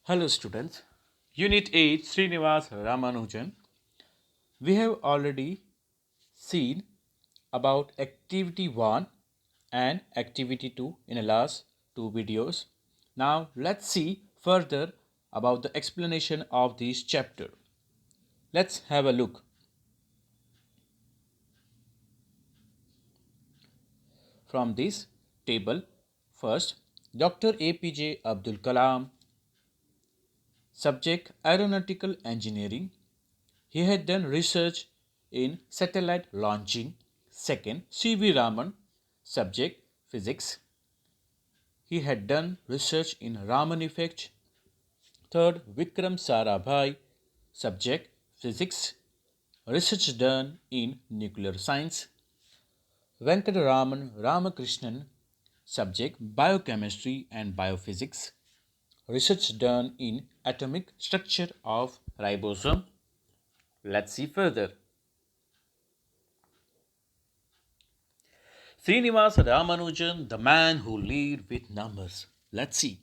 Hello students. Unit 8 Srinivas Ramanujan. We have already seen about activity 1 and activity 2 in the last two videos. Now let's see further about the explanation of this chapter. Let's have a look. From this table, first Dr. APJ Abdul Kalam, subject aeronautical engineering. He had done research in satellite launching. Second, C.V. Raman, subject physics. He had done research in Raman effect. Third, Vikram Sarabhai, subject physics. Research done in nuclear science. Venkataraman Ramakrishnan, subject biochemistry and biophysics. Research done in atomic structure of ribosome. Let's see further. Srinivasa Ramanujan, the man who lived with numbers. Let's see.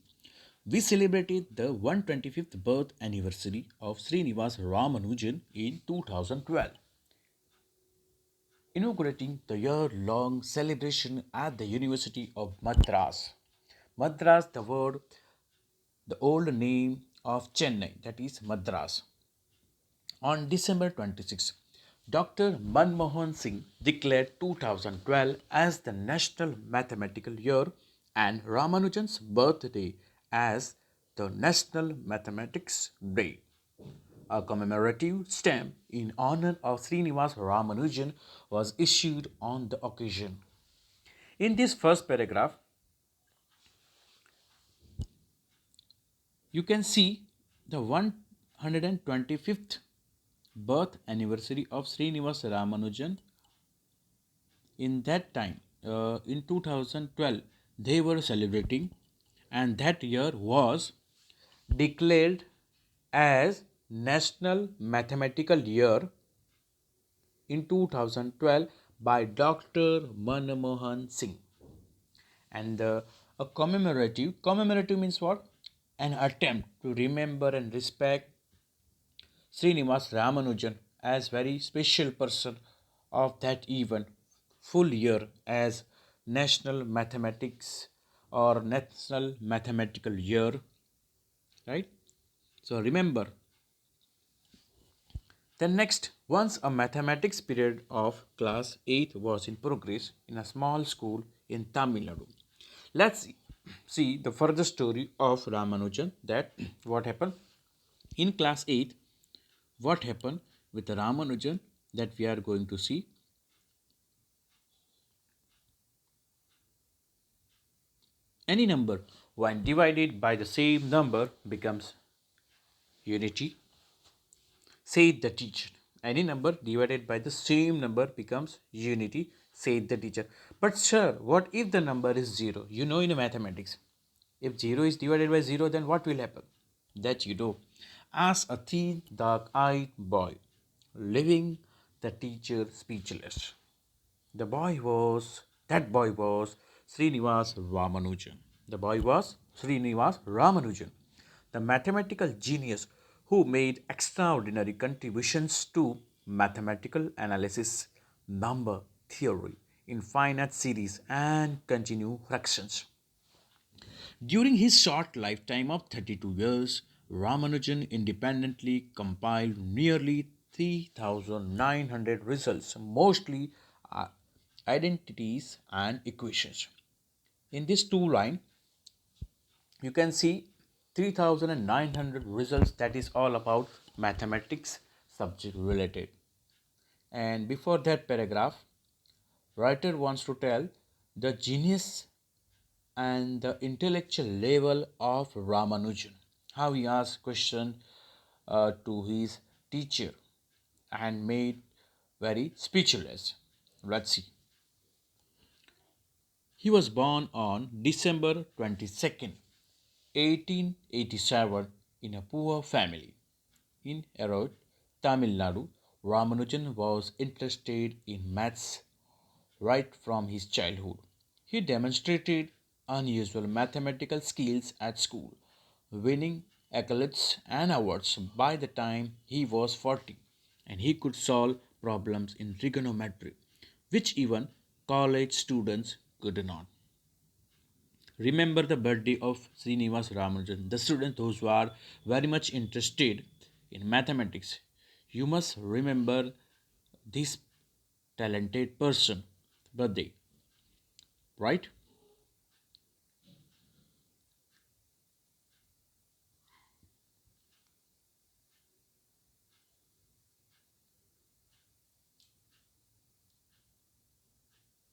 We celebrated the 125th birth anniversary of Srinivasa Ramanujan in 2012, inaugurating the year-long celebration at the University of Madras. Madras, the old name of Chennai, that is Madras. On December 26, Dr. Manmohan Singh declared 2012 as the National Mathematical Year and Ramanujan's birthday as the National Mathematics Day. A commemorative stamp in honor of Srinivas Ramanujan was issued on the occasion. In this first paragraph, you can see the 125th birth anniversary of Srinivas Ramanujan. In that time, in 2012, they were celebrating, and that year was declared as National Mathematical Year in 2012 by Dr. Manmohan Singh. And a commemorative means what? An attempt to remember and respect Srinivas Ramanujan as very special person of that event, full year as National Mathematics or National Mathematical Year, right? So remember. Then next, once a mathematics period of class 8 was in progress in a small school in Tamil Nadu. Let's see the further story of Ramanujan, that what happened in class 8, what happened with Ramanujan, that we are going to see. Any number when divided by the same number becomes unity, said the teacher. Any number divided by the same number becomes unity, said the teacher. But sir, what if the number is 0? You know, in mathematics, if 0 is divided by 0, then what will happen? That you know. Asked a thin, dark-eyed boy, leaving the teacher speechless. That boy was Srinivas Ramanujan. The boy was Srinivas Ramanujan, the mathematical genius who made extraordinary contributions to mathematical analysis, number theory, infinite series, and continued fractions. During his short lifetime of 32 years, Ramanujan independently compiled nearly 3,900 results, mostly uh, identities and equations. In this two line, you can see 3,900 results, that is all about mathematics subject related. And before that paragraph, writer wants to tell the genius and the intellectual level of Ramanujan. How he asked question to his teacher and made very speechless. Let's see. He was born on December 22nd, 1887, in a poor family in Erode, Tamil Nadu. Ramanujan was interested in maths right from his childhood. He demonstrated unusual mathematical skills at school, winning accolades and awards by the time he was 40, and he could solve problems in trigonometry, which even college students could not. Remember the birthday of Srinivas Ramanujan, the student those who are very much interested in mathematics. You must remember this talented person birthday, right?